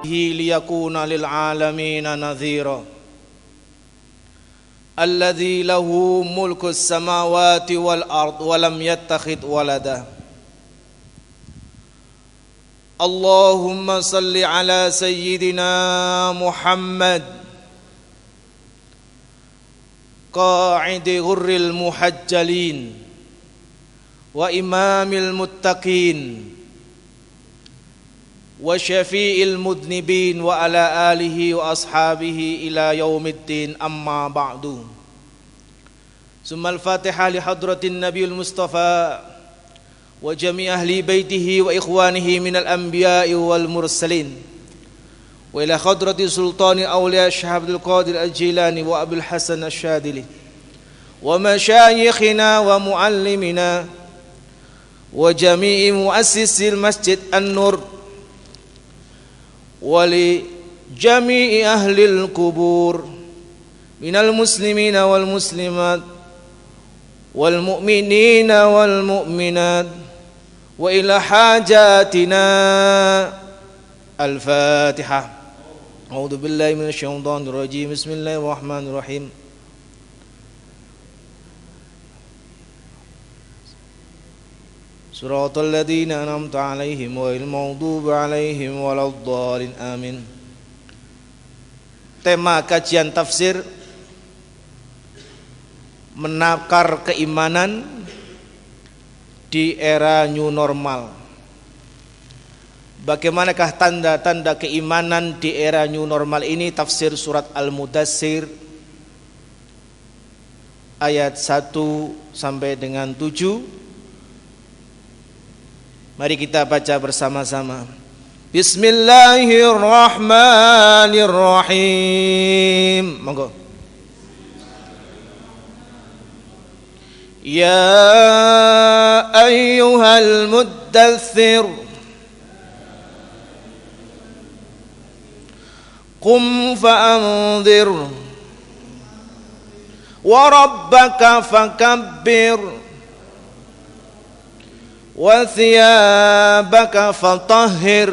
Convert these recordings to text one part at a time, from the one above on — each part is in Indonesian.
liyakuna lil alamin nadhira alladzi lahu mulkus samawati wal ard wa lam yattakhidh walada. Allahumma salli ala sayyidina Muhammad qa'idi ghurril muhajjalin wa imamil muttaqin wa syafi'il mudnibin wa ala alihi wa ashabihi ila yaumiddin, amma ba'du. Summal Fatihah li hadratin Nabiyil Mustafa wa jami' ahli baitihi wa ikhwanihi minal anbiya'i wal mursalin wa ila hadrati sultani awliya Syekh Abdul Qadir Al-Jilani wa Abdul Hasan Asy-Syadili wa masyayikhina wa muallimina wa jami'i muassisil Masjid An-Nur wali jami'i ahlil kubur minal muslimina wal muslimat wal mu'minina wal mu'minat wa ila hajatina. Al-Fatihah. A'udzu billahi minasy syaithanir rajim. Bismillahirrahmanirrahim. Suratul ladzina an'amta 'alaihim ghairil maghdubi 'alaihim waladdallin. Amin. Tema kajian tafsir menakar keimanan di era new normal. Bagaimanakah tanda-tanda keimanan di era new normal ini? Tafsir surat Al-Mudatsir ayat 1 sampai dengan 7. Mari kita baca bersama-sama. Bismillahirrahmanirrahim. Monggo. Ya ayyuhal muddatsir qum fa'anzir wa rabbaka fakabbir wa thiyabaka fatahhir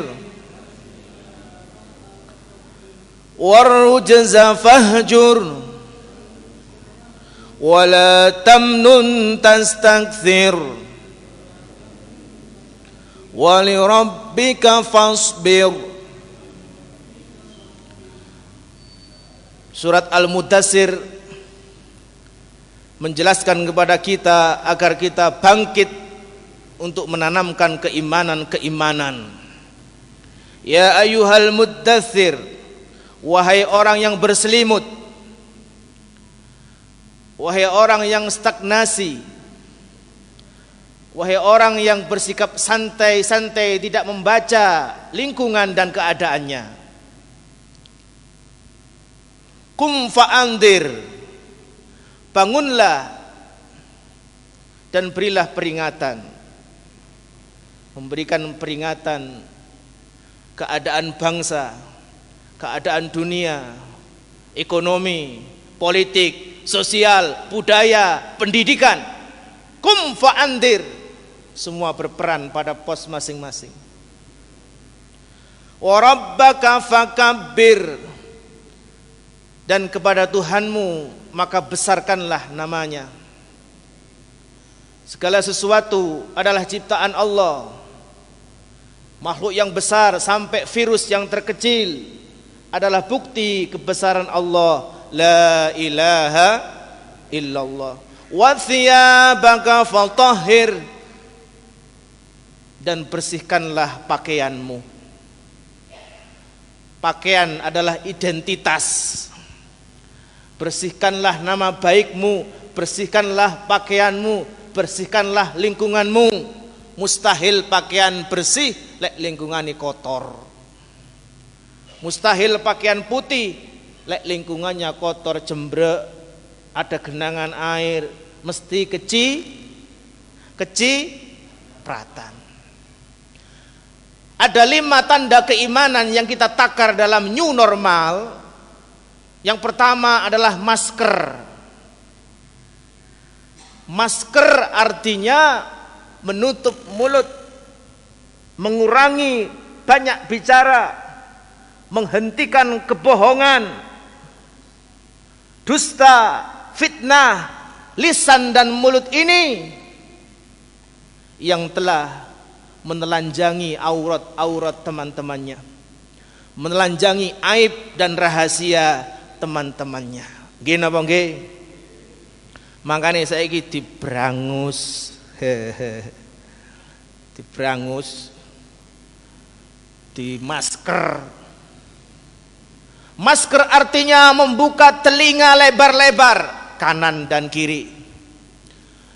warrujza fahjur wa la tamnun tastakthir wa li rabbika fasbir. Surat Al-Mudatsir menjelaskan kepada kita agar kita bangkit untuk menanamkan keimanan-keimanan. Ya ayyuhal muddatsir, wahai orang yang berselimut, wahai orang yang stagnasi, wahai orang yang bersikap santai-santai, tidak membaca lingkungan dan keadaannya. Qum fa'anzir, bangunlah dan berilah peringatan. Memberikan peringatan keadaan bangsa, keadaan dunia, ekonomi, politik, sosial, budaya, pendidikan. Qum fa'anzir, semua berperan pada pos masing-masing. Wa rabbaka fakabbir, dan kepada Tuhanmu maka besarkanlah namanya. Segala sesuatu adalah ciptaan Allah. Makhluk yang besar sampai virus yang terkecil adalah bukti kebesaran Allah. La ilaha illallah. Wa thiyabaka fatahhir, dan bersihkanlah pakaianmu. Pakaian adalah identitas. Bersihkanlah nama baikmu, bersihkanlah pakaianmu, bersihkanlah lingkunganmu. Mustahil pakaian bersih lek lingkungannya kotor. Mustahil pakaian putih lek lingkungannya kotor, jembrek, ada genangan air, mesti kecipratan. Ada 5 tanda keimanan yang kita takar dalam new normal. Yang pertama adalah masker. Masker artinya menutup mulut, mengurangi banyak bicara, menghentikan kebohongan, dusta, fitnah, lisan dan mulut ini yang telah menelanjangi aurat-aurat teman-temannya, menelanjangi aib dan rahasia teman-temannya. Nggih napa nggih? Makane saiki dibrangus. Dibrangus, di masker. Masker artinya membuka telinga lebar-lebar kanan dan kiri,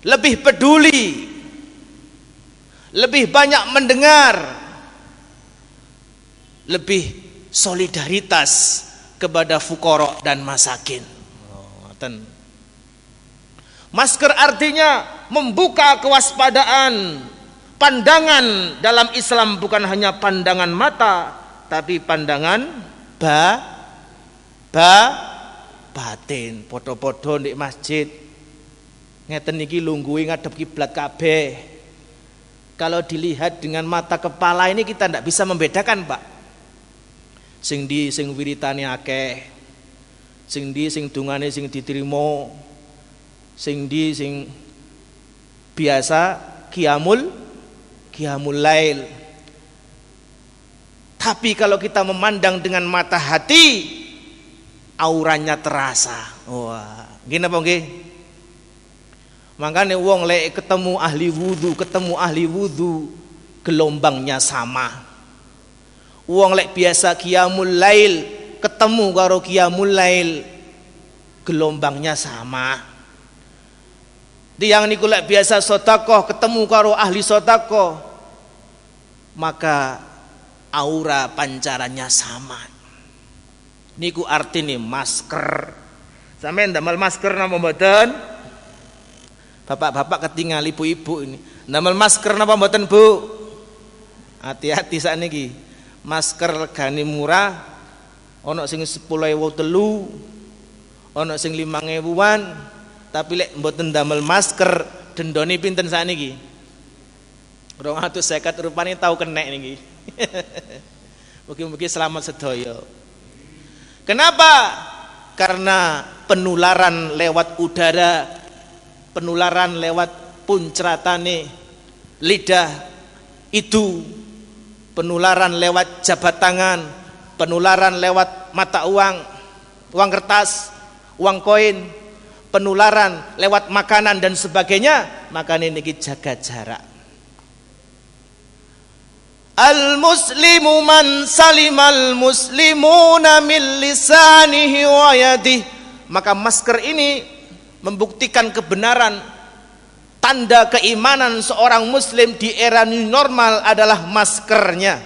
lebih peduli, lebih banyak mendengar, lebih solidaritas kepada fuqara dan masakin. Masker artinya membuka kewaspadaan. Pandangan dalam Islam bukan hanya pandangan mata, tapi pandangan batin. Podo-podo di masjid ngeten iki lungguhe ngadep kiblat kabeh. Kalau dilihat dengan mata kepala ini kita tidak bisa membedakan, Pak. Sing wiritane akeh, sing dungane sing diterima, sing biasa qiyamul lail. Tapi kalau kita memandang dengan mata hati, auranya terasa. Wah, gini apa nggih? Makanya wong lek ketemu ahli wudu, gelombangnya sama. Wong lek biasa qiyamul lail, ketemu karo qiyamul lail, gelombangnya sama. Tiang niku lek biasa sedekah ketemu karo ahli sedekah, maka aura pancarannya sama. Niku artine masker. Sampeyan ndamel masker napa mboten? Bapak-bapak ketinggal ibu-ibu ini. Ndamel masker napa mboten, Bu? Hati-hati sakniki. Masker regane murah, ana sing 10.003, ana sing 5.000-an. Tapi lek mboten damel masker dendone pinten sakniki? 250 rupane tau kenek niki. Mugi-mugi selamat sedaya. Kenapa? Karena penularan lewat udara, penularan lewat puncratane lidah itu, penularan lewat jabat tangan, penularan lewat mata uang kertas, uang koin, penularan lewat makanan dan sebagainya. Makanya niki jaga jarak. Al muslimu man salimal muslimuna min lisanihi wa yadihi. Maka masker ini membuktikan kebenaran, tanda keimanan seorang muslim di era new normal adalah maskernya.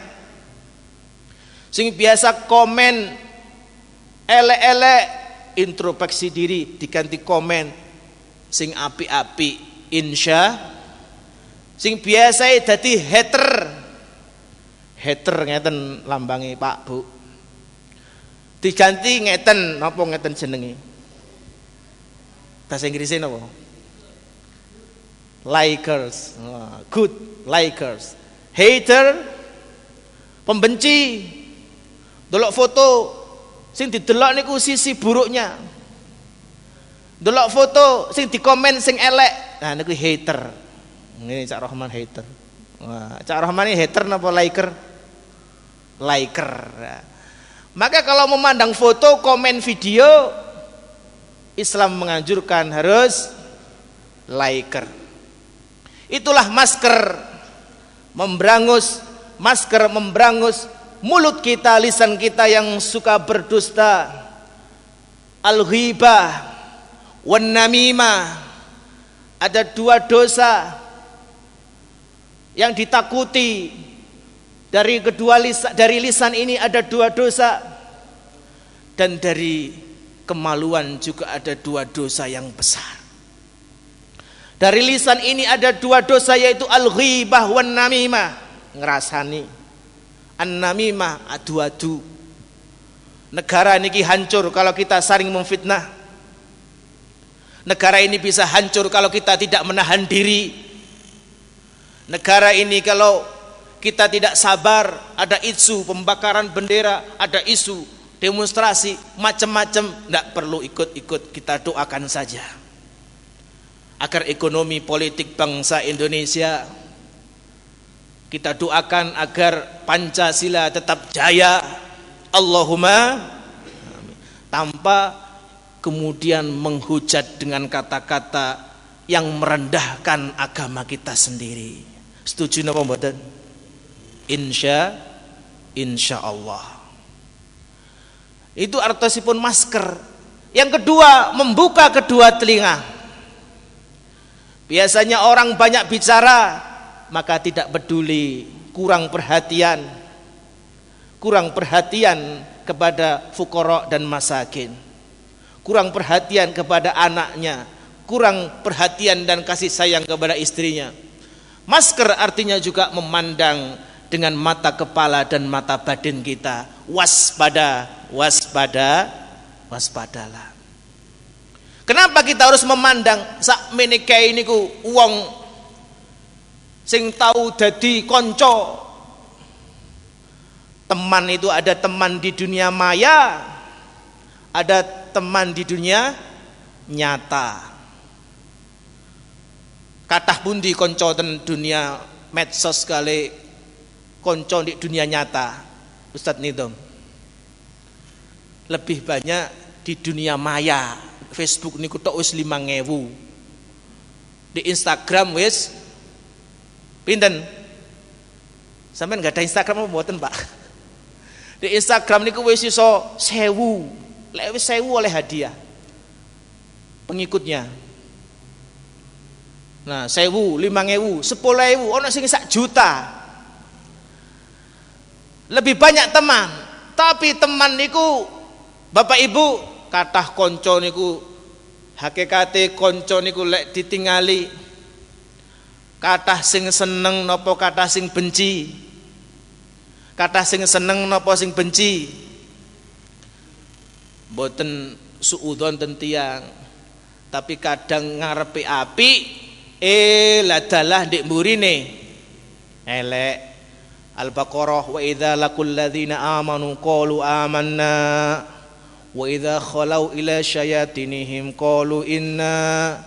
Sing biasa komen elek-elek, introspeksi diri, diganti komen sing api-api, insya. Sing biasa dadi hater ngeten lambangi Pak Bu, diganti ngeten, napa ngeten jenenge bahasa Inggrisnya napa? Likers. Good likers. Hater, pembenci. Delok foto sing didelok niku sisi buruknya. Delok foto sing dikomen sing elek. Nah niku hater. Ini Cak Rahman hater. Wah, Cak Rahman ini hater napa liker? Liker. Nah. Maka kalau memandang foto, komen video, Islam menganjurkan harus liker. Itulah masker membrangus mulut kita, lisan kita yang suka berdusta, al-ghibah wan namimah. Ada dua dosa yang ditakuti dari lisan ini, ada dua dosa, dan dari kemaluan juga ada dua dosa yang besar. Dari lisan ini ada dua dosa, yaitu al-ghibah wan namimah, ngerasani. An-namimah, adu-adu. Negara niki hancur kalau kita saling memfitnah. Negara ini bisa hancur kalau kita tidak menahan diri. Negara ini kalau kita tidak sabar, ada isu pembakaran bendera, ada isu demonstrasi, macam-macam, tidak perlu ikut-ikut, kita doakan saja agar ekonomi politik bangsa Indonesia, kita doakan agar Pancasila tetap jaya, Allahumma, tanpa kemudian menghujat dengan kata-kata yang merendahkan agama kita sendiri. Setuju napa mboten? Insya Allah. Itu artosipun masker. Yang kedua, membuka kedua telinga. Biasanya orang banyak bicara, maka tidak peduli, kurang perhatian kepada fuqara dan masakin, kurang perhatian kepada anaknya, kurang perhatian dan kasih sayang kepada istrinya. Masker artinya juga memandang dengan mata kepala dan mata batin kita. Waspadalah. Kenapa kita harus memandang? Sak menikahi niku wong sing tahu dadi konco. Teman itu ada teman di dunia maya, ada teman di dunia nyata. Kathah pundi konco ten dunia medsos kali konco di dunia nyata, Ustadz Nidom? Lebih banyak di dunia maya. Facebook niku tok wis 5.000. Di Instagram wis pinten? Sampeyan enggak ada Instagram apa mboten, Pak? Di Instagram niku wis iso 1.000. Lek wis 1.000 oleh hadiah pengikutnya. Nah, 1.000, 5.000, 10.000, ono sing 1 juta. Lebih banyak teman, tapi teman niku Bapak Ibu kathah kanca niku hakikate kanca niku lek ditingali kathah sing seneng napa kathah sing benci. Kathah sing seneng napa sing benci. Mboten suudzon ten tiyang, tapi kadang ngarepe apik ladalah ndek mburine elek. Al-Baqarah, wa idza laqul ladzina amanu qalu amanna wa idza khalau ila syayatinihim qalu inna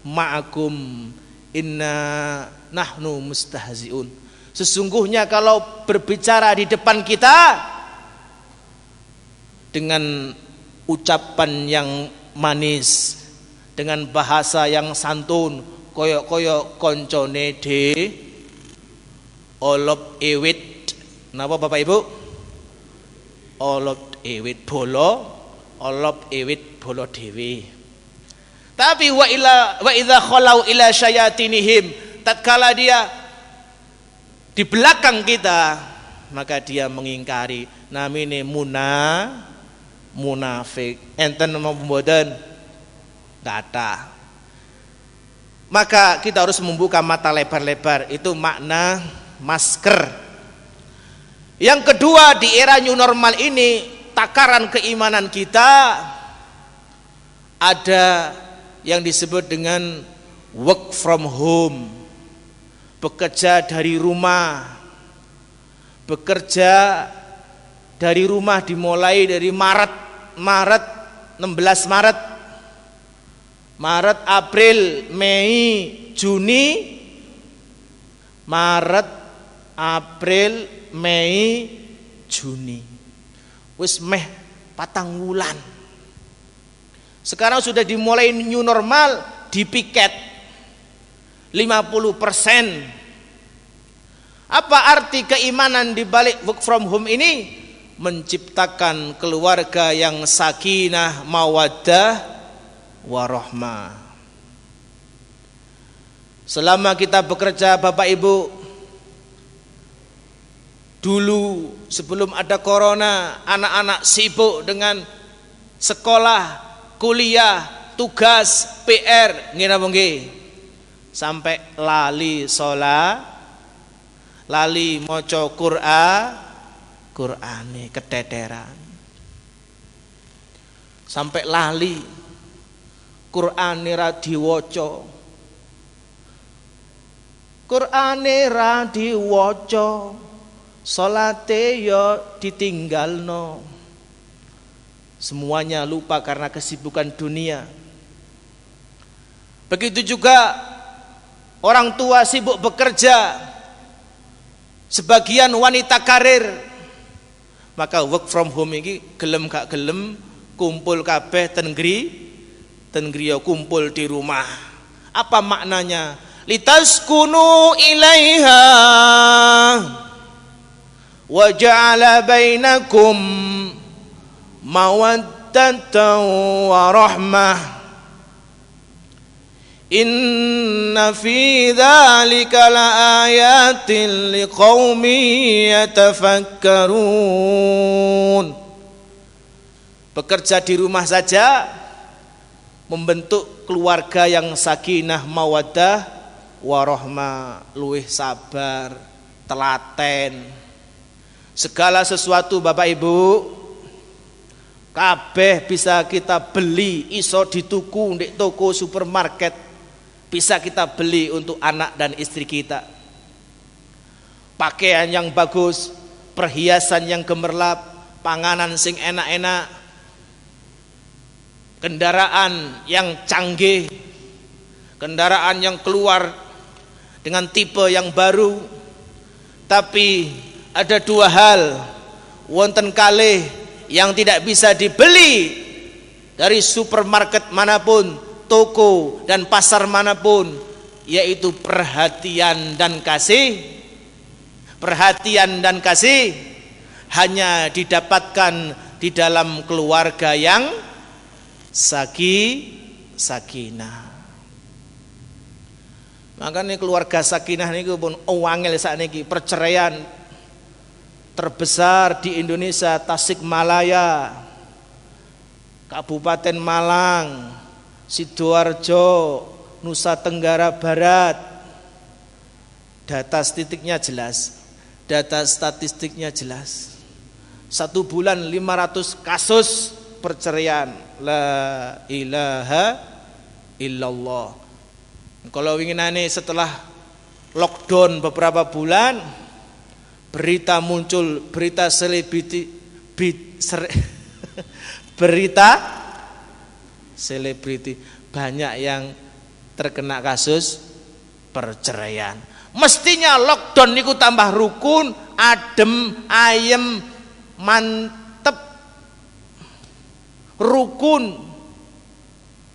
ma'akum inna nahnu mustahzi'un. Sesungguhnya kalau berbicara di depan kita dengan ucapan yang manis, dengan bahasa yang santun, koyok-koyok koncone de olop ewit. Napa Bapak Ibu? Olop ewit bolo, olop ewit bolo dewi. Tapi wa idza khalau ila syayatinihim, tatkala dia di belakang kita, maka dia mengingkari. Namine munafik. Enten mboten? Kata. Maka kita harus membuka mata lebar-lebar. Itu makna masker. Yang kedua, di era new normal ini, takaran keimanan kita ada yang disebut dengan work from home, bekerja dari rumah. Bekerja dari rumah dimulai dari Maret 16 Maret, April, Mei, Juni, Maret, April, Mei, Juni. Wis meh 4 wulan. Sekarang sudah dimulai new normal, dipiket 50%. Apa arti keimanan di balik work from home ini? Menciptakan keluarga yang sakinah, mawaddah, warahmah. Selama kita bekerja Bapak Ibu, dulu sebelum ada corona, anak-anak sibuk dengan sekolah, kuliah, tugas, PR, nggih napa nggih? Sampai lali sholat, lali maca Qur'ane keteteran. Sampai lali Qur'ane ra diwaca. Qur'ane ra diwaca, salate ya ditinggalno. Semuanya lupa karena kesibukan dunia. Begitu juga orang tua sibuk bekerja, sebagian wanita karir, maka work from home ini gelem gak gelem kumpul kabeh ten griya kumpul di rumah. Apa maknanya? Litaskunu ilaiha wa ja'ala bainakum mawaddatan wa rahmah. Inna fi dzalika laayatin liqaumin yatafakkarun. Bekerja di rumah saja membentuk keluarga yang sakinah mawaddah warahmah, luwih sabar, telaten. Segala sesuatu Bapak Ibu kabeh bisa kita beli, iso dituku ndek toko supermarket, bisa kita beli untuk anak dan istri kita. Pakaian yang bagus, perhiasan yang gemerlap, panganan sing enak-enak, kendaraan yang canggih, kendaraan yang keluar dengan tipe yang baru. Tapi ada dua hal wonten kalih yang tidak bisa dibeli dari supermarket manapun, toko dan pasar manapun, yaitu perhatian dan kasih. Perhatian dan kasih hanya didapatkan di dalam keluarga yang sakinah. Makanya keluarga sakinah niku pun wangel sakniki. Perceraian terbesar di Indonesia Tasikmalaya, Kabupaten Malang, Sidoarjo, Nusa Tenggara Barat. Data statistiknya jelas. 1 bulan 500 kasus perceraian. La ilaha illallah. Kalau winginane setelah lockdown beberapa bulan, berita muncul, berita selebriti banyak yang terkena kasus perceraian. Mestinya lockdown niku tambah rukun, adem, ayem, mantep, rukun.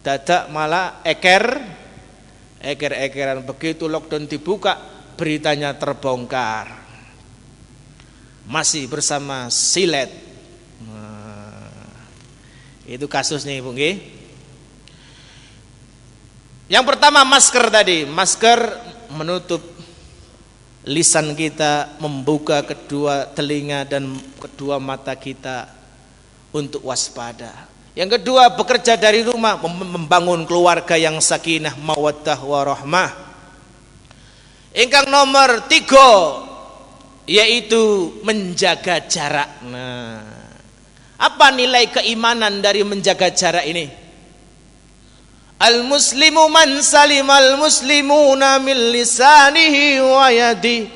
Dadak malah eker-ekeran. Begitu lockdown dibuka, beritanya terbongkar. Masih bersama silet. Itu kasusnya Ibu nggih. Yang pertama masker tadi. Masker menutup lisan kita, membuka kedua telinga dan kedua mata kita untuk waspada. Yang kedua, bekerja dari rumah, membangun keluarga yang sakinah mawaddah warahmah. Ingkang nomor 3 yaitu menjaga jarak. Nah, apa nilai keimanan dari menjaga jarak ini? Al-muslimu man salimal muslimuna min lisanihi wa yadihi.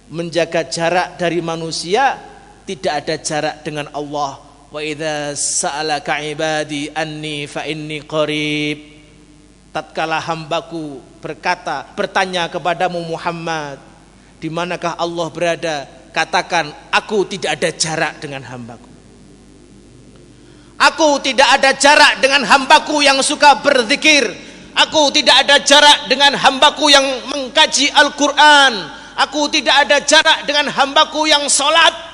Menjaga jarak dari manusia, tidak ada jarak dengan Allah. Wa idza sa'alaka ibadi anni fa inni qarib. Tatkala hambaku bertanya kepadamu Muhammad, di manakah Allah berada? Katakan, aku tidak ada jarak dengan hambaku. Aku tidak ada jarak dengan hambaku yang suka berzikir. Aku tidak ada jarak dengan hambaku yang mengkaji Al-Quran. Aku tidak ada jarak dengan hambaku yang sholat.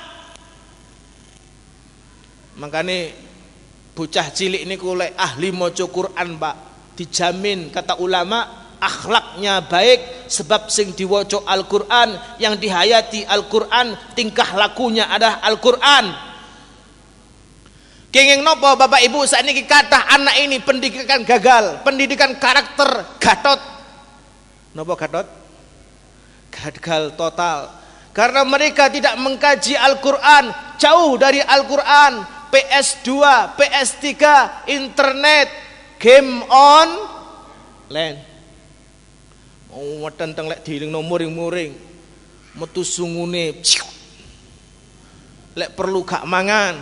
Makanya bocah cilik ini kulek ahli maca Quran Pak, dijamin kata ulama akhlaknya baik, sebab sing diwaca Al-Quran, yang dihayati Al-Quran, tingkah lakunya adalah Al-Quran. Kenging nopo Bapak Ibu saat ini kata anak ini pendidikan gagal, pendidikan karakter gatot. Nopo gatot? Gagal total. Karena mereka tidak mengkaji Al-Quran, jauh dari Al-Quran. PS2, PS3, internet, game online. Weteng lek dilingno muring-muring. Metu sungune. Lek perlu gak mangan,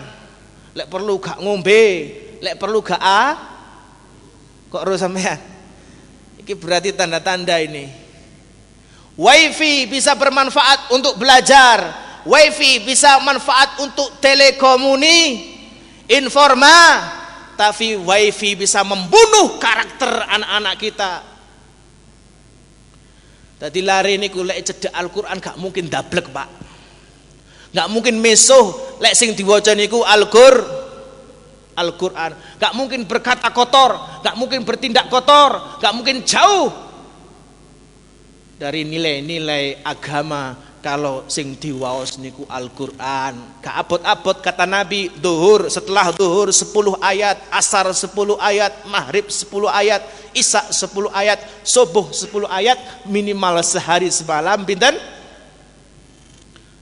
lek perlu gak ngombe, lek perlu gak kok ro sampean. Iki berarti tanda-tanda ini. Wifi bisa bermanfaat untuk belajar, wifi bisa manfaat untuk informa, tapi wifi bisa membunuh karakter anak-anak kita. Tadi lari niku lek cedhak Al-Qur'an gak mungkin dablek, Pak. Gak mungkin mesuh lek sing diwaca niku Al-Qur'an. Gak mungkin berkata kotor, gak mungkin bertindak kotor, gak mungkin jauh dari nilai-nilai agama kalau sing diwaos niku Al-Qur'an. Gak abot-abot kata Nabi, duhur setelah duhur 10 ayat, asar 10 ayat, maghrib 10 ayat, isya 10 ayat, subuh 10 ayat, minimal sehari semalam pinten?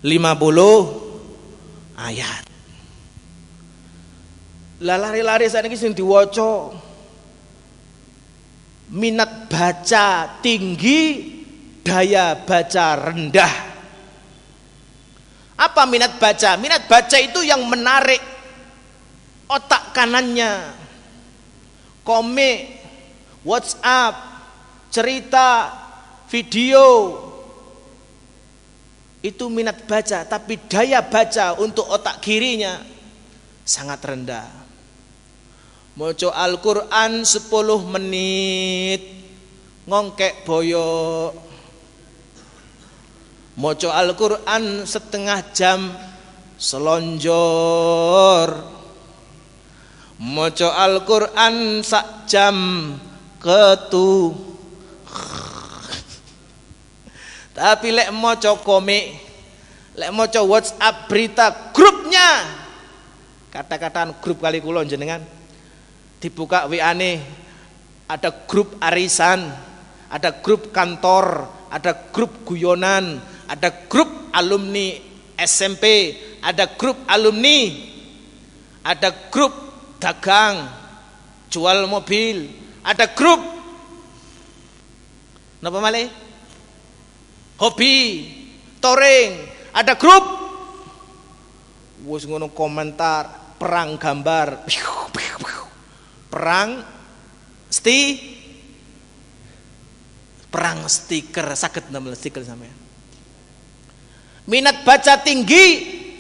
50 ayat. Lah lari-lari saat ini sing diwaca minat baca tinggi, daya baca rendah. Apa minat baca? Minat baca itu yang menarik otak kanannya. Komik, WhatsApp, cerita, video, itu minat baca, tapi daya baca untuk otak kirinya sangat rendah. Maca Al-Qur'an 10 menit ngongkek boyok. Maca Al-Qur'an setengah jam selonjor. Maca Al-Qur'an sak jam ketu. Tapi lek maca komik, lek maca WhatsApp berita grupnya, kata-kataan grup kali kula jenengan, dibuka WA-ne, ada grup arisan, ada grup kantor, ada grup guyonan, ada grup alumni SMP, ada grup alumni, ada grup dagang, jual mobil, ada grup napa malih? Hobi, touring, ada grup. Wes ngono komentar, perang gambar, perang stiker, saged ndamel stiker sampean. Minat baca tinggi,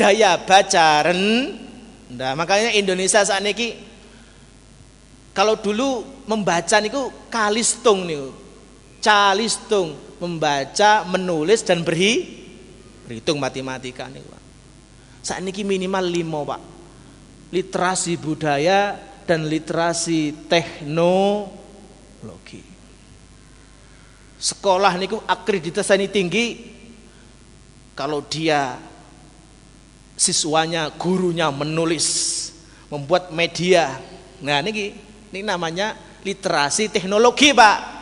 daya baca rendah. Makanya Indonesia saat ini, kalau dulu membaca niku kalistung niku, calistung. Membaca, menulis dan berhitung matematika nih, Pak. Saat ini minimal 5, Pak. Literasi budaya dan literasi teknologi. Sekolah niku akreditasane tinggi kalau dia siswanya, gurunya menulis, membuat media. Nah, ini namanya literasi teknologi, Pak.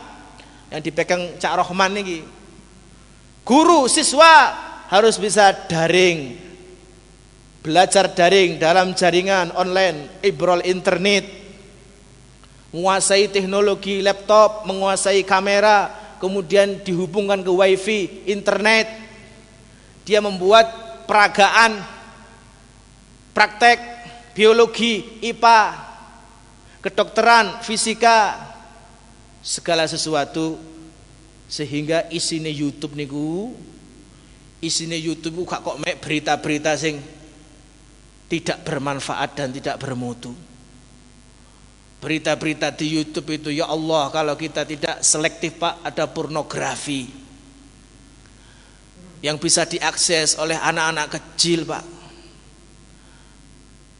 Yang dipegang Cak Rohman nih, guru siswa harus bisa daring, belajar daring dalam jaringan online, ibrol internet, menguasai teknologi laptop, menguasai kamera, kemudian dihubungkan ke wifi internet. Dia membuat peragaan, praktek biologi, IPA, kedokteran, fisika, segala sesuatu, sehingga isine YouTube niku, isine YouTube gak kok mek berita-berita sing tidak bermanfaat dan tidak bermutu. Berita-berita di YouTube itu, ya Allah, kalau kita tidak selektif, Pak, ada pornografi yang bisa diakses oleh anak-anak kecil, Pak.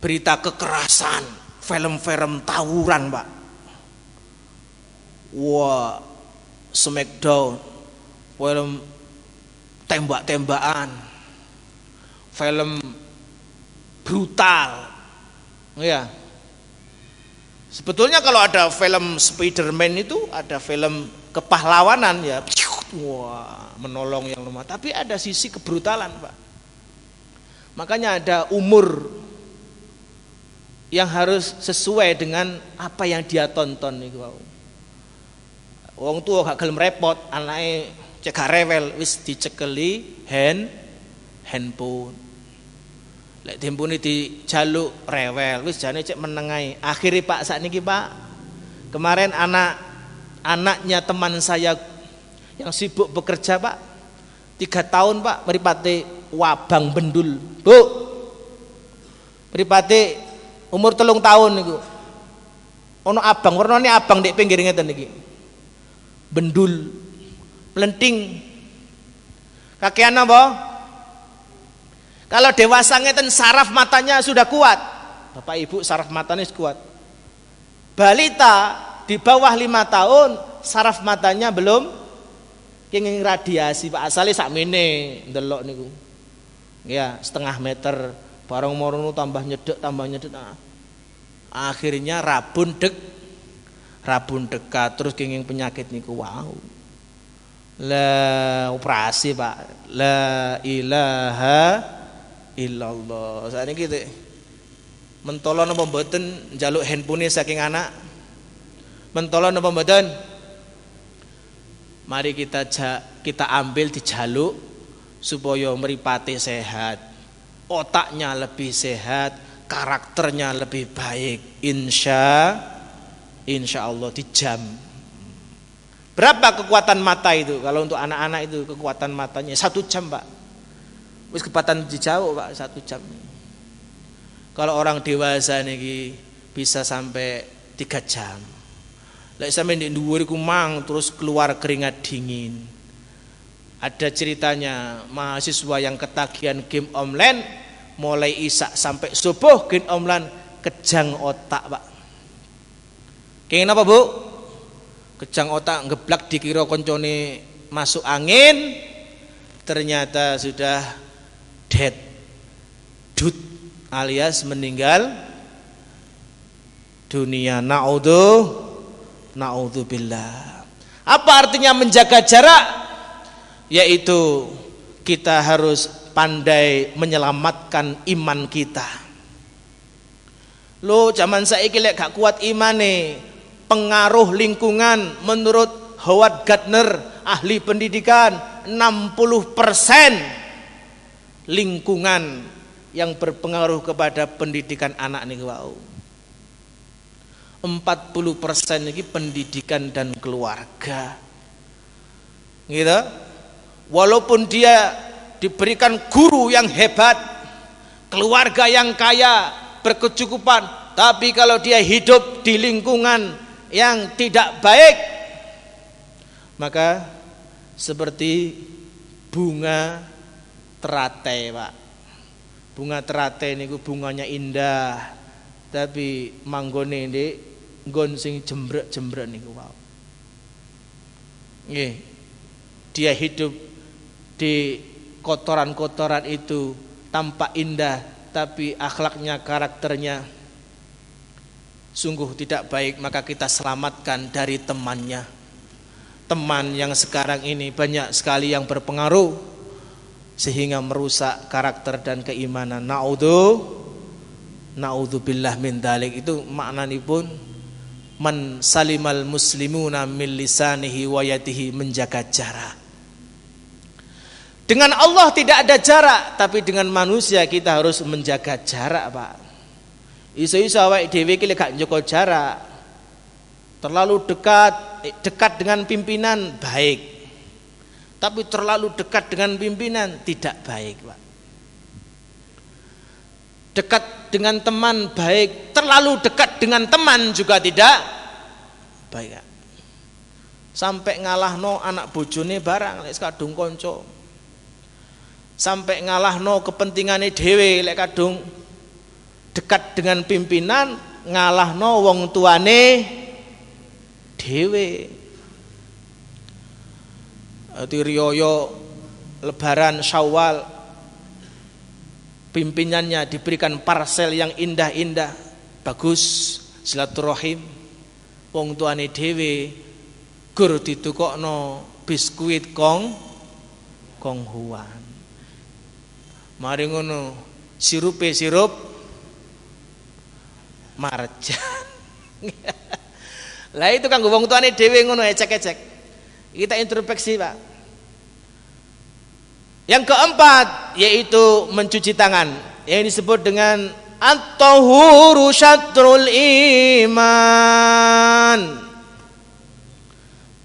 Berita kekerasan, film-film tawuran, Pak. Wah, Smackdown, film tembak-tembakan, film brutal, ya. Sebetulnya kalau ada film Spiderman itu ada film kepahlawanan, ya, wah, menolong yang lemah. Tapi ada sisi kebrutalan, Pak. Makanya ada umur yang harus sesuai dengan apa yang dia tonton nih, Pak. Wong tua gak gelem repot, anake cegah rewel wis dicekeli handphone. Lek handphone dijaluk rewel wis jane cek menengai. Akhire Pak sakniki Pak, kemarin anaknya teman saya yang sibuk bekerja Pak, 3 tahun Pak, mripate wabang bendul. Bu, mripate umur 3 tahun niku. Ono abang, warnane abang ndek pinggir ngeten iki. Bendul, melenting. Kakean apa? Kalau dewasa ngeten saraf matanya sudah kuat. Bapak Ibu saraf matanya kuat. Balita di bawah 5 tahun saraf matanya belum kenging radiasi Pak, asale sakmene ndelok niku. Ya, setengah meter bareng morono tambah nyedek. Akhirnya rabun dekat terus kenging penyakit niku. Wow. La operasi Pak. La ilaha illallah. Saat ini gitu. Mentolon apa mboten njaluk handphone saking anak? Mentolon apa mboten? Mari kita ambil dijaluk supaya mripate sehat, otaknya lebih sehat, karakternya lebih baik. Insya Allah di jam. Berapa kekuatan mata itu? Kalau untuk anak-anak itu kekuatan matanya 1 jam Pak. Wis kekuatan dijauh Pak 1 jam. Kalau orang dewasa niki bisa sampai 3 jam. Lek sampe ndek dhuwur iku mang terus keluar keringat dingin. Ada ceritanya mahasiswa yang ketagihan game online mulai isak sampai subuh game online kejang otak Pak. Kenging apa Bu? Kejang otak ngeblak dikira koncone masuk angin, ternyata sudah dead alias meninggal dunia. Naudzubillah. Apa artinya menjaga jarak? Yaitu kita harus pandai menyelamatkan iman kita. Lo zaman saiki lek gak kuat imane, pengaruh lingkungan menurut Howard Gardner, ahli pendidikan, 60% lingkungan yang berpengaruh kepada pendidikan anak niku wau. 40% ini pendidikan dan keluarga. Gitu. Walaupun dia diberikan guru yang hebat, keluarga yang kaya, berkecukupan, tapi kalau dia hidup di lingkungan yang tidak baik, maka seperti bunga teratai Pak. Bunga teratai niku bunganya indah, tapi manggone ndek nggon sing jembrek-jembrek niku wow. Nggih. Dia hidup di kotoran-kotoran itu tampak indah, tapi akhlaknya, karakternya sungguh tidak baik, maka kita selamatkan dari temannya. Teman yang sekarang ini banyak sekali yang berpengaruh sehingga merusak karakter dan keimanan. Naudzubillah min dzalik. Itu maknanipun man salimal muslimuna min lisanihi wa yadihi, menjaga jarak. Dengan Allah tidak ada jarak, tapi dengan manusia kita harus menjaga jarak Pak. Iso-iso awake dhewe iki lek gak njaga jarak, terlalu dekat dengan pimpinan baik, tapi terlalu dekat dengan pimpinan tidak baik Pak. Dekat dengan teman baik, terlalu dekat dengan teman juga tidak baik. Sampai ngalahno anak bojone barang lek kadung kanca. Sampai ngalahno kepentingane dhewe lek kadung dekat dengan pimpinan, ngalahno wong tuane dhewe. Riyaya Lebaran Syawal, pimpinannya diberikan parcel yang indah-indah, bagus, silaturahim. Wong tuane dhewe gur ditukokno biskuit konghuan. Mari ngono sirup marjan. Lah itu kanggo wong tuane dhewe ngono ecek-ecek. Kita introspeksi, Pak. Yang keempat yaitu mencuci tangan, yang disebut dengan at-tahuru syatrul iman.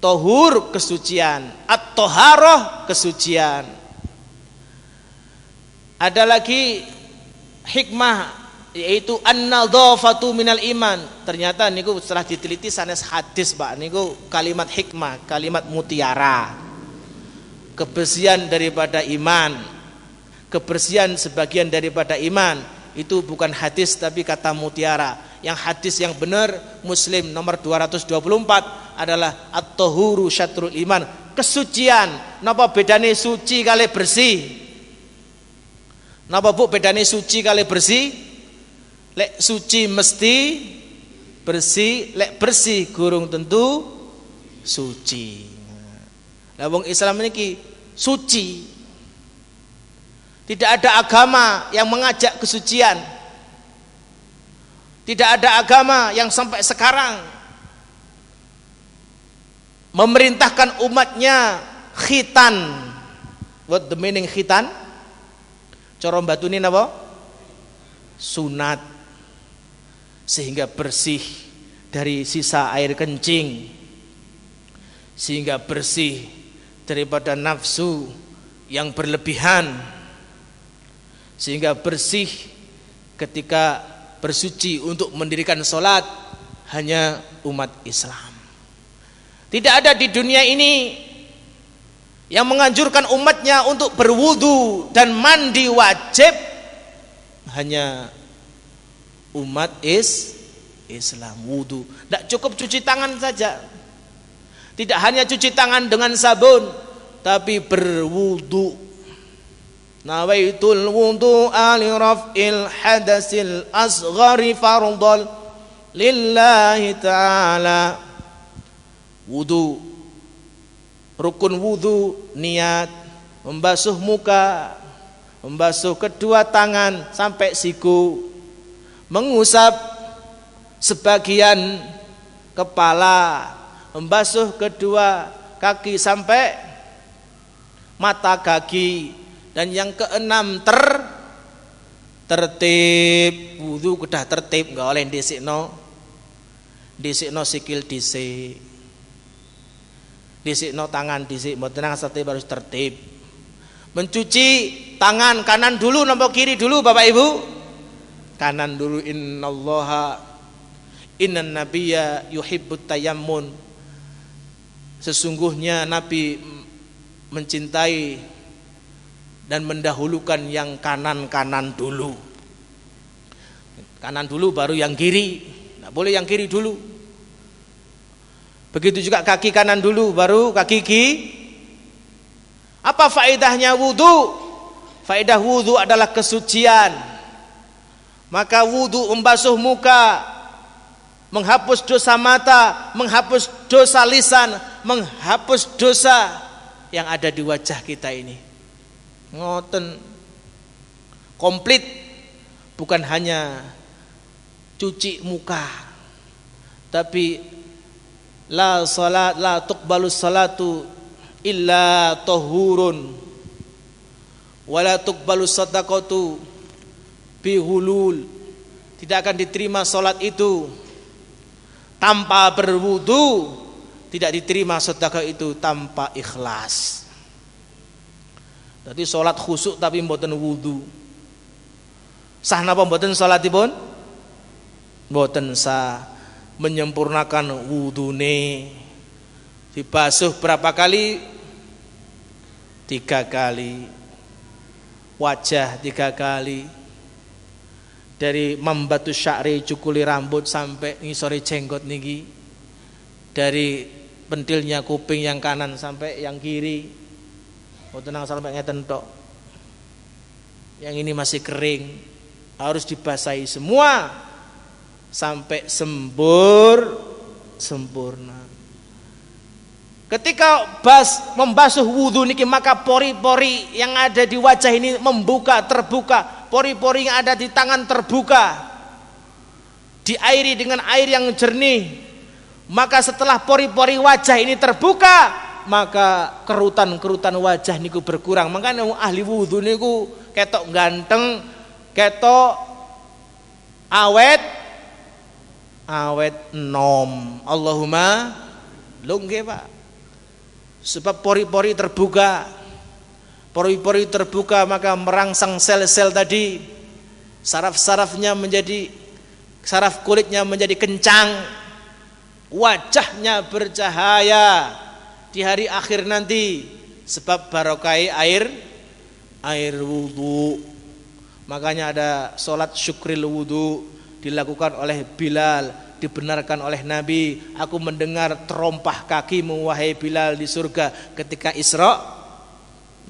Tahur kesucian, at-taharah kesucian. Ada lagi hikmah yaitu an-nadhafatu minal iman. Ternyata niku setelah diteliti sanes hadis, Pak, niku kalimat hikmah, kalimat mutiara. Kebersihan daripada iman, kebersihan sebagian daripada iman, itu bukan hadis tapi kata mutiara. Yang hadis yang benar Muslim nomor 224 adalah at-tahuru syatrul iman, kesucian. Napa bedane suci kali bersih? Napa Bu bedane suci kali bersih? Lek suci mesti bersih, lek bersih gurung tentu suci. Lah wong Islam niki suci. Tidak ada agama yang mengajak kesucian. Tidak ada agama yang sampai sekarang memerintahkan umatnya khitan. What the meaning khitan? Cara batune napa? Sunat. Sehingga bersih dari sisa air kencing, sehingga bersih daripada nafsu yang berlebihan, sehingga bersih ketika bersuci untuk mendirikan sholat hanya umat Islam. Tidak ada di dunia ini yang menganjurkan umatnya untuk berwudu dan mandi wajib, hanya umat Islam. Wudu tidak cukup cuci tangan saja, tidak hanya cuci tangan dengan sabun, tapi berwudu. Nawaitul wudu'a li raf'il hadasil asghari fardhal lillahi ta'ala. Wudu, rukun wudu, niat membasuh muka, membasuh kedua tangan sampai siku, mengusap sebagian kepala, membasuh kedua kaki sampai mata kaki, dan yang keenam tertib. Wudu kedah tertib, enggak oleh dhisikno sikil dhisik, dhisikno tangan dhisik, mboten tertib, harus tertib. Mencuci tangan kanan dulu napa kiri dulu, Bapak Ibu? Kanan dulu. Innan nabiyya yuhibbut tayammun. Sesungguhnya Nabi mencintai dan mendahulukan yang kanan-kanan dulu. Kanan dulu baru yang kiri. Enggak boleh yang kiri dulu. Begitu juga kaki kanan dulu baru kaki kiri. Apa faedahnya wudu? Faedah wudu adalah kesucian. Maka wudu membasuh muka, menghapus dosa mata, menghapus dosa lisan, menghapus dosa yang ada di wajah kita ini. Ngoten komplit, bukan hanya cuci muka, tapi la tuqbalus salatu illa tahurun, wala tuqbalus sadaqatu bihulul. Tidak akan diterima salat itu tanpa berwudu, tidak diterima sedekah itu tanpa ikhlas. Jadi salat khusuk tapi mboten wudu, sah napa mboten salatipun? Mboten sah. Menyempurnakan wudune dibasuh berapa kali? 3 kali. Wajah 3 kali. Dari membatu sya'ri, cukuli rambut sampai ngisori jenggot niki, dari pentilnya kuping yang kanan sampai yang kiri, mboten nang sampai ngeten tok. Yang ini masih kering, harus dibasahi semua sampai sempurna. Ketika membasuh wudu niki, maka pori-pori yang ada di wajah ini terbuka, pori-pori yang ada di tangan terbuka, diairi dengan air yang jernih, Maka setelah pori-pori wajah ini terbuka, maka kerutan-kerutan wajah niku berkurang. Makanya ahli wudu niku ketok ganteng, ketok awet nom. Allahumma lungge Pak. Sebab pori-pori terbuka. Pori-pori terbuka maka merangsang sel-sel tadi. Saraf-sarafnya menjadi, saraf kulitnya menjadi kencang. Wajahnya bercahaya di hari akhir nanti sebab barokai air wudu. Makanya ada sholat syukril wudu dilakukan oleh Bilal, dibenarkan oleh Nabi. Aku mendengar terompah kakimu wahai Bilal di surga ketika Isra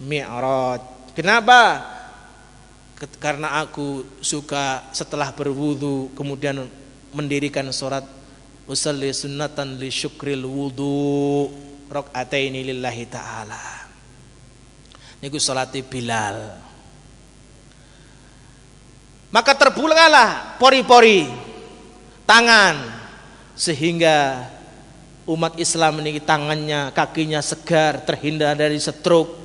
Mi'raj. Kenapa? Karena aku suka setelah berwudu kemudian mendirikan sholat usalli sunnatan li syukril wudu rakaataini lillahi ta'ala. Niku salate Bilal. Maka terbukalah pori-pori tangan sehingga umat Islam ini tangannya, kakinya segar, terhindar dari stroke.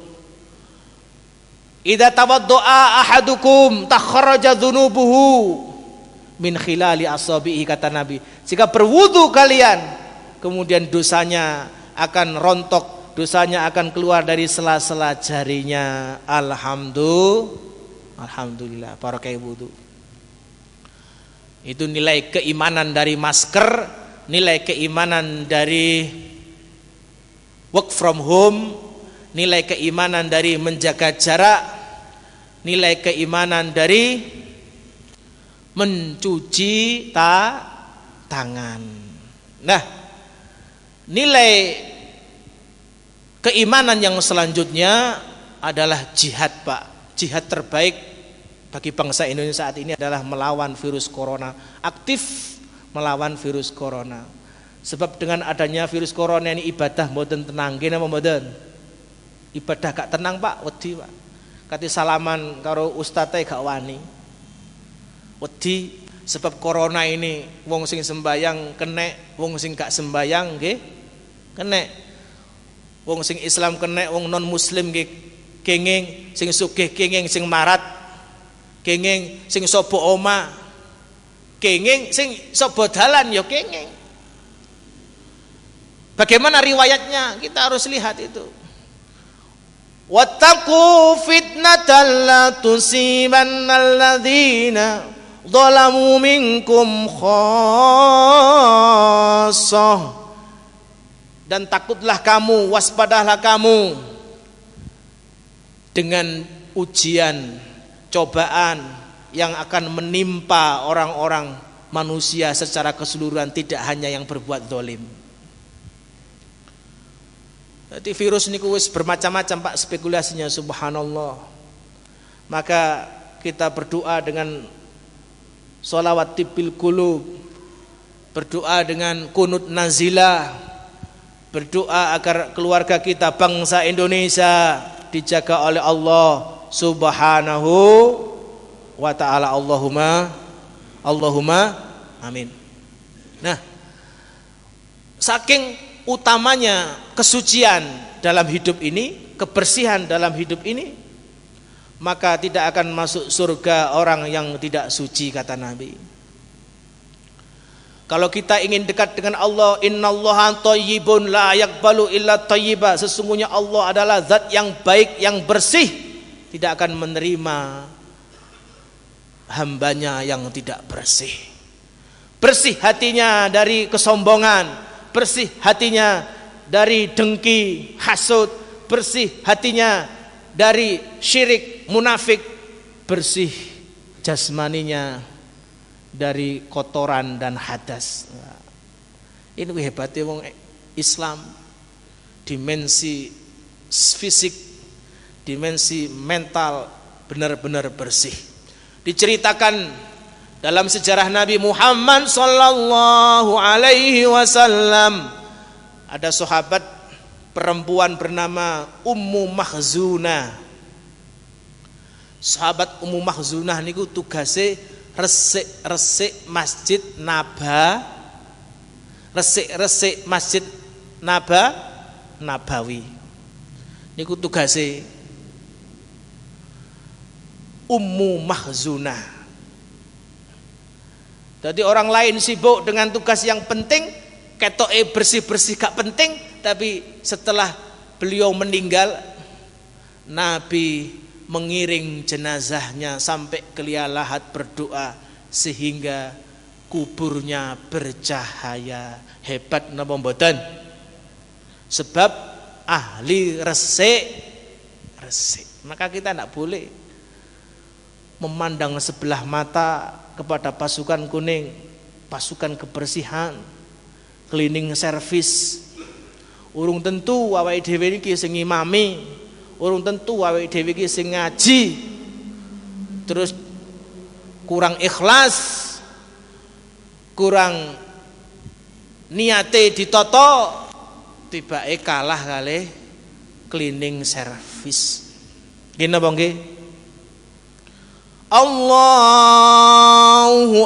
Idza tawaddaa ahadukum takharaja dzunubuhu min khilali asabihi, kata Nabi. Jika berwudu kalian, kemudian dosanya akan rontok, dosanya akan keluar dari sela-sela jarinya. Alhamdulillah, barakai wudu. Itu nilai keimanan dari masker, nilai keimanan dari work from home, nilai keimanan dari menjaga jarak, nilai keimanan dari mencuci tangan. Nah, nilai keimanan yang selanjutnya adalah jihad, Pak. Jihad terbaik bagi bangsa Indonesia saat ini adalah melawan virus corona. Aktif melawan virus corona. Sebab dengan adanya virus corona ini ibadah mboten tenang, nggih napa mboten? Ibadah gak tenang, Pak, wedi, Pak. Kati salaman karo ustadz gak wani. Wedi sebab corona ini wong sing sembayang kena, wong sing gak sembayang nggih kena. Wong sing Islam kena, wong non muslim nggih kenging, sing sugih kenging, sing marat kenging, sing sobo oma kenging, sing sobo dalan ya kenging. Bagaimana riwayatnya? Kita harus lihat itu. Wattaqu fitnatan la tusibannal ladzina zalamu minkum khassah. Dan takutlah kamu, waspadalah kamu dengan ujian, cobaan yang akan menimpa orang-orang manusia secara keseluruhan, tidak hanya yang berbuat zalim. Jadi virus ini wis bermacam-macam, Pak, spekulasinya, subhanallah. Maka kita berdoa dengan sholawat tibil qulub, berdoa dengan kunut nazilah, berdoa agar keluarga kita, bangsa Indonesia dijaga oleh Allah subhanahu wa ta'ala. Allahumma amin. Nah, saking utamanya kesucian dalam hidup ini, kebersihan dalam hidup ini, maka tidak akan masuk surga orang yang tidak suci, kata Nabi. Kalau kita ingin dekat dengan Allah, innallaha thayyibun la yaqbalu illa thayyiba, sesungguhnya Allah adalah zat yang baik, yang bersih, tidak akan menerima hambanya yang tidak bersih. Bersih hatinya dari kesombongan, bersih hatinya dari dengki, hasud, bersih hatinya dari syirik, munafik, bersih jasmaninya dari kotoran dan hadas. Ini hebatnya wong Islam, dimensi fisik, dimensi mental benar-benar bersih. Diceritakan dalam sejarah Nabi Muhammad sallallahu alaihi wasallam, ada sahabat perempuan bernama Ummu Makhzunah. Sahabat Ummu Makhzunah niku tugase resik-resik Masjid resik-resik Masjid Nabawi. Niku tugase Ummu Mahzunah. Jadi orang lain sibuk dengan tugas yang penting, ketoke bersih-bersih gak penting, tapi setelah beliau meninggal, Nabi mengiring jenazahnya sampai ke liang lahat berdoa sehingga kuburnya bercahaya. Hebat napa mboten? Sebab ahli resik. Maka kita tidak boleh memandang sebelah mata kepada pasukan kuning, pasukan kebersihan, cleaning service. Urung tentu awake dhewe iki sing ngimami, urung tentu awake dhewe iki sing ngaji. Terus kurang ikhlas, kurang niate ditata, tibake kalah kalih cleaning service. Nggih napa nggih? Allahu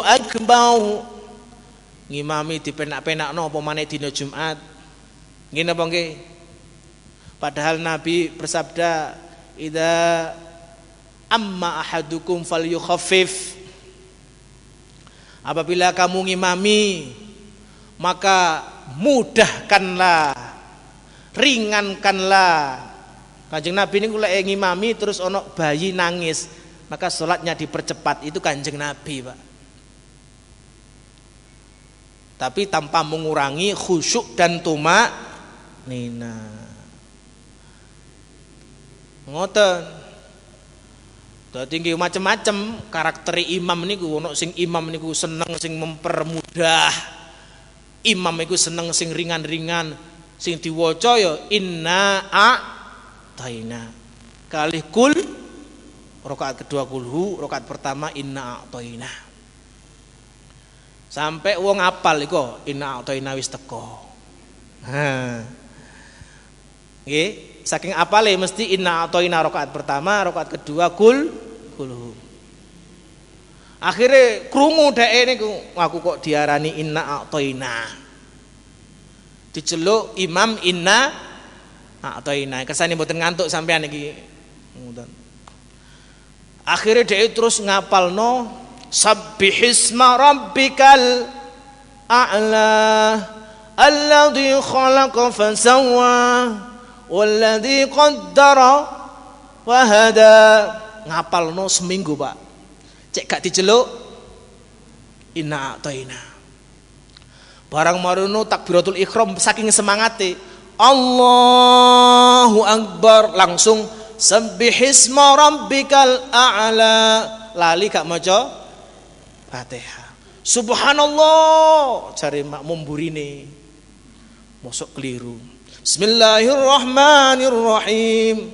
Akbar. Ngimami dipenak-penakno apa maneh dina Jumat. Nggih napa nggih? Padahal Nabi bersabda, "Idza amma ahadukum falyukhaffif." Apabila kamu ngimami, maka mudahkanlah, ringankanlah. Kanjeng Nabi niku lek ngimami terus ana bayi nangis, maka sholatnya dipercepat. Itu Kanjeng Nabi, Pak. Tapi tanpa mengurangi khusyuk dan tumanina. Ngoten. Dadi nggih macam-macam karakter imam niku. Ono sing imam niku seneng sing mempermudah. Imam niku seneng sing ringan-ringan. Sing diwaca ya inna a'taina. Kalih kul, rakaat kedua kulhu, rakaat pertama inna a'taina. Sampai wong apal iku inna a'taina wis teko. Ha. Nggih, saking apale mesti inna a'taina rakaat pertama, rakaat kedua kulhu. Akhirnya krungu dheke niku, aku kok diarani inna a'taina. Diceluk imam inna a'taina. Kersane mboten ngantuk sampean iki. Ngoten. Akhirnya dhek terus ngapalno sabbihisma rabbikal a'la alladzi khalaqa fasawwa walladzi qaddara wa hada. Ngapalno seminggu, Pak. Cek gak diceluk inna a'taina. Barang marono takbiratul ihram saking semangate Allahu Akbar, langsung sabbihisma rabbikal a'la. Lali gak maca Fatihah. Subhanallah, cari makmum burine. Mosok keliru. Bismillahirrahmanirrahim.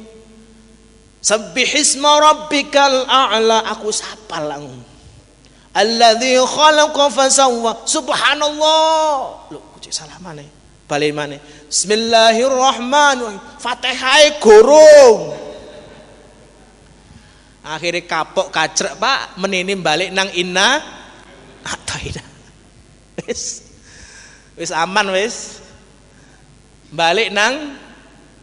Sabbihisma rabbikal a'la. Aku sapal langsung. Alladzi khalaqa fasawwa. Subhanallah. Lho, kucik salah maneh. Balik maneh. Bismillahirrahmanirrahim. Fatihah gorong. Akhirnya kapok kacrek, Pak, menini balik nang inna a'taina. Wis aman wis. Balik nang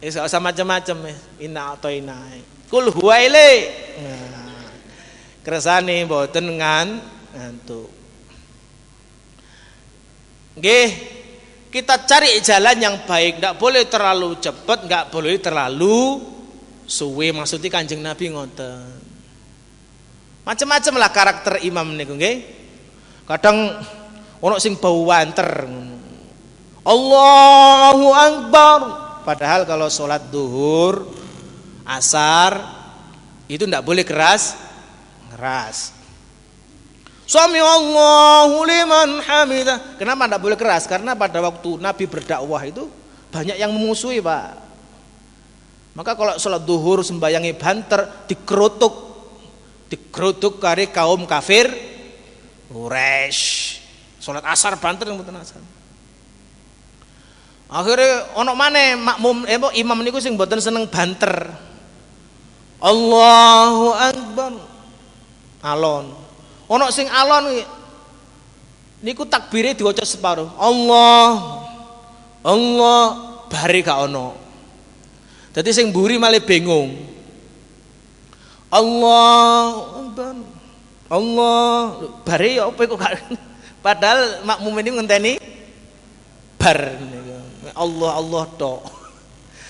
wis gak usah macam-macam wis. Inna a'taina. Kul huwa ile. Nah, kersane mboten ngantuk. Nggih, kita cari jalan yang baik, enggak boleh terlalu cepat, enggak boleh terlalu suwe. Maksudnya Kanjeng Nabi ngoten. Macam-macam lah karakter imam niku nggih. Kadang ono sing bau wanter. Allahu Akbar. Padahal kalau sholat duhur, asar itu ndak boleh keras. Sami Allahu liman hamidah. Kenapa ndak boleh keras? Karena pada waktu Nabi berdakwah itu banyak yang memusuhi, Pak. Maka kalau sholat duhur sembayangi banter, dikerutuk kari kaum kafir Quraisy. Salat asar banter mboten asar. Akhirnya ono maneh makmum imam niku sing mboten seneng banter. Allahu Akbar. Alon. Ono sing alon niku takbire diwaca separuh. Allah bare gak ono. Dadi sing mburi malah bingung. Allah bare ya apa kok gak padahal makmum ini ngenteni bar Allah tok.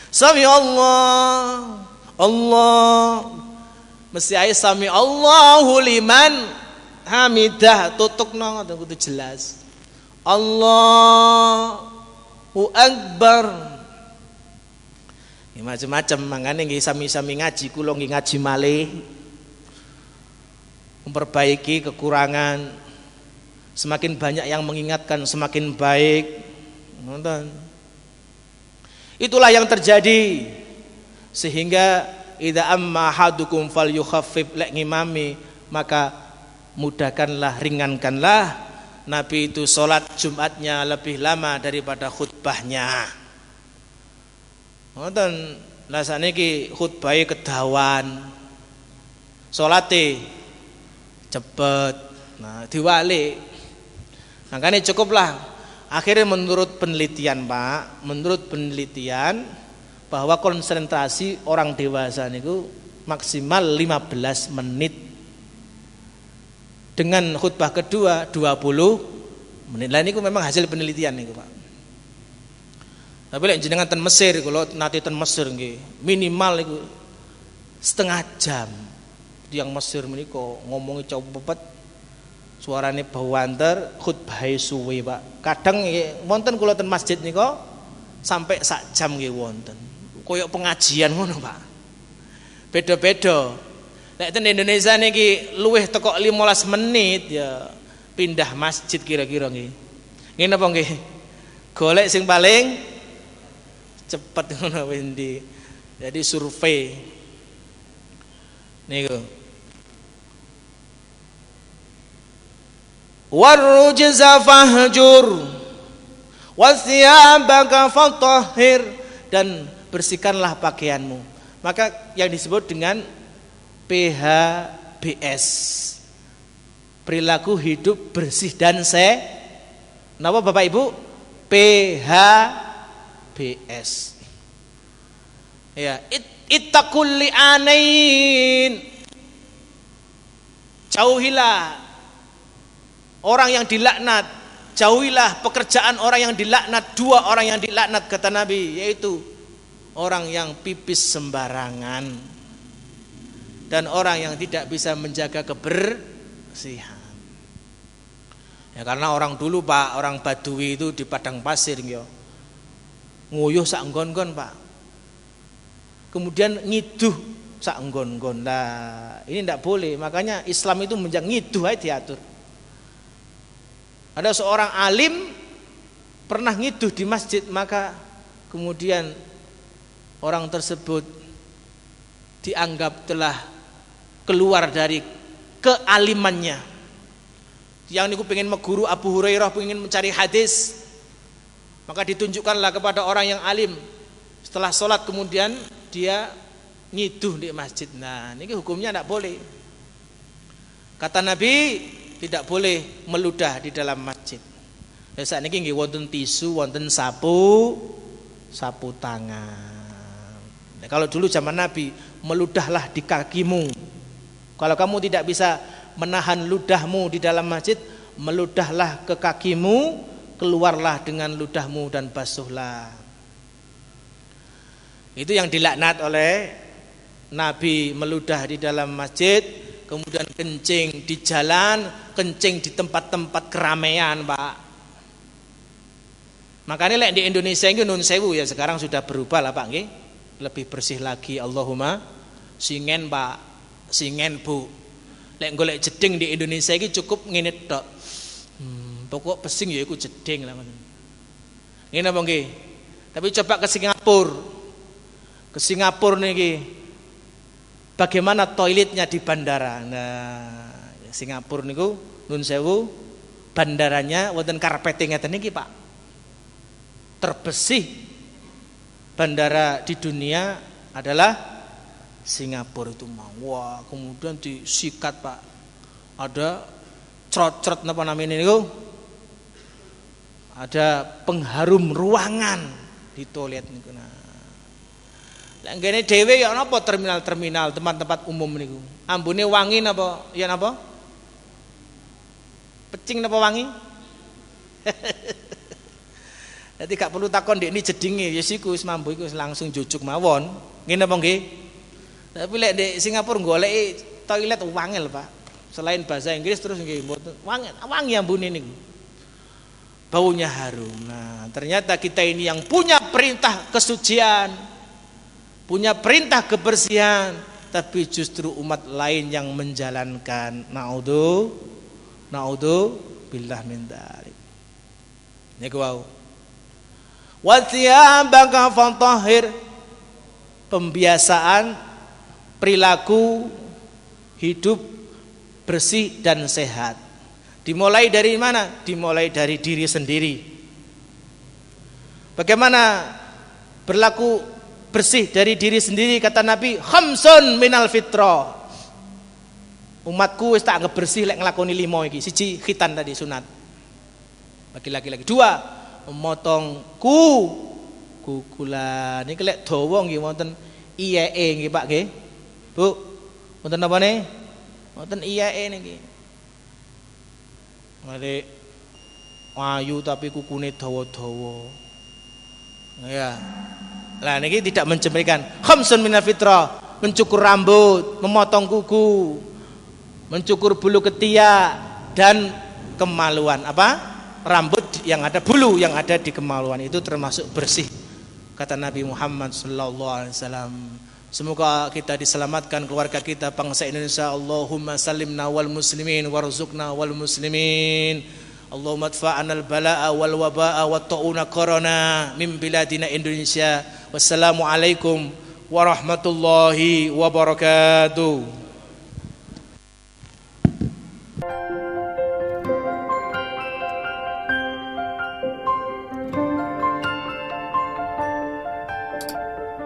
Sami Allah mesti ae sami Allahu liman hamidah tutukno ngoten kudu jelas. Allahu akbar. Ya macam-macam mangane nggih sami-sami ngaji kula nggih ngaji malih. Memperbaiki kekurangan. Semakin banyak yang mengingatkan semakin baik. Nonton. Itulah yang terjadi sehingga idza amma hadukum falyukhaffif lek ngimami maka mudahkanlah ringankanlah. Nabi itu sholat Jumatnya lebih lama daripada khutbahnya. Nonton lah saniki khutbahe kedawan. Salate cepet. Nah, diwalik. Makanya cukuplah. Akhirnya menurut penelitian Pak, menurut penelitian bahwa konsentrasi orang dewasa niku maksimal 15 menit. Dengan khutbah kedua 20 menit. Lah niku memang hasil penelitian niku Pak. Tapi lek jenengan ten Mesir kula nate ten Mesir nggih, minimal niku setengah jam. Yang Mesir menika ngomongi cepet, suarane bawanter, khutbahe suwe Pak. Kadang wonten kula ten masjid nika sampai sak jam nggih wonten. Koyok pengajian ngono Pak. Beda-beda. Lek ten Indonesia niki luwih teko 15 menit ya pindah masjid kira-kira nggih. Ngene apa nggih? Golek sing paling cepet ngono wendi. Jadi survei niku. Warujza fahjur wathiyabaka fatahhir, dan bersihkanlah pakaianmu. Maka yang disebut dengan PHBS, perilaku hidup bersih dan napa Bapak Ibu? PHBS. Ya, ittaqul li'anain. Jauhilah orang yang dilaknat, jauhilah pekerjaan orang yang dilaknat. Dua orang yang dilaknat kata Nabi, yaitu orang yang pipis sembarangan dan orang yang tidak bisa menjaga kebersihan. Ya karena orang dulu Pak, orang Badui itu di padang pasir yo. Nguyuh sak nggon-nggon Pak. Kemudian ngiduh sak nggon-nggon. Nah, ini tidak boleh. Makanya Islam itu menjang ngiduh aja diatur. Ada seorang alim pernah ngiduh di masjid, maka kemudian orang tersebut dianggap telah keluar dari kealimannya. Yang niku pengen meguru Abu Hurairah, pengen mencari hadis, maka ditunjukkanlah kepada orang yang alim. Setelah sholat kemudian dia ngiduh di masjid. Nah, ini hukumnya tidak boleh. Kata Nabi, tidak boleh meludah di dalam masjid. Saat ini nggih wonten tisu, wonten sapu tangan. Nah, kalau dulu zaman Nabi, meludahlah di kakimu. Kalau kamu tidak bisa menahan ludahmu di dalam masjid, meludahlah ke kakimu, keluarlah dengan ludahmu dan basuhlah. Itu yang dilaknat oleh Nabi, meludah di dalam masjid, kemudian kencing di jalan, kencing di tempat-tempat keramaian, Pak. Makanya di Indonesia ini nun sewu ya, sekarang sudah berubah lah Pak nggih. Lebih bersih lagi, Allahumma singen Pak. Singen Bu. Lek golek jeding di Indonesia iki cukup ngene tok. Pokok pesing ya iku jeding lah. Ngene apa nggih? Tapi coba ke Singapura. Ke Singapura niki bagaimana toiletnya di bandara. Nah, Singapura niku nun sewu bandaranya wonten karpete ngeten niki Pak. Terbersih bandara di dunia adalah Singapura itu mau. Wah, kemudian disikat Pak. Ada crot-crot napa namanya niku? ada pengharum ruangan di toilet niku. Nah, lek ngene dhewe ya napa terminal-terminal, tempat-tempat umum niku. Ambune wangi napa? Ya napa? Pecing napa wangi? Jadi gak perlu takon ndek ini jedinge, ya siku wis mambu iku langsung jujuk mawon. Ngene apa nggih? Tapi lek ndek Singapura goleki toilet wangel, Pak. Selain bahasa Inggris terus nggih mboten wangi ambune niku. Baunya harum. Nah, ternyata kita ini yang punya perintah kesucian, punya perintah kebersihan, tapi justru umat lain yang menjalankan. Naudzu billah min dzalik. Niku wau. Wa thiyabaka fatahhir. Pembiasaan perilaku hidup bersih dan sehat. Dimulai dari mana? Dimulai dari diri sendiri. Bagaimana berlaku bersih dari diri sendiri? Kata Nabi, khamsun minal fitrah. Umatku wis tak anggap bersih lek nglakoni 5 iki. 1 khitan tadi sunat bagi laki-laki. 2 memotong kukulan. Niki lek dawa nggih wonten iyeke nggih Pak nggih. Bu, wonten napa nggih? Wonten iyeke niki. Mari ayu tapi kukune dawa-dawa. Ya. Lah niki tidak mencemerikan. Khamsun minal fitrah, mencukur rambut, memotong kuku, mencukur bulu ketiak dan kemaluan. Apa? Rambut yang ada bulu yang ada di kemaluan itu termasuk bersih. Kata Nabi Muhammad sallallahu alaihi wasallam. Semoga kita diselamatkan, keluarga kita, bangsa Indonesia. Allahumma salimna wal muslimin warzuqna wal muslimin. Allahumma adfa'na al bala'a wal waba'a wat ta'una corona min biladina Indonesia. Wassalamualaikum warahmatullahi wabarakatuh.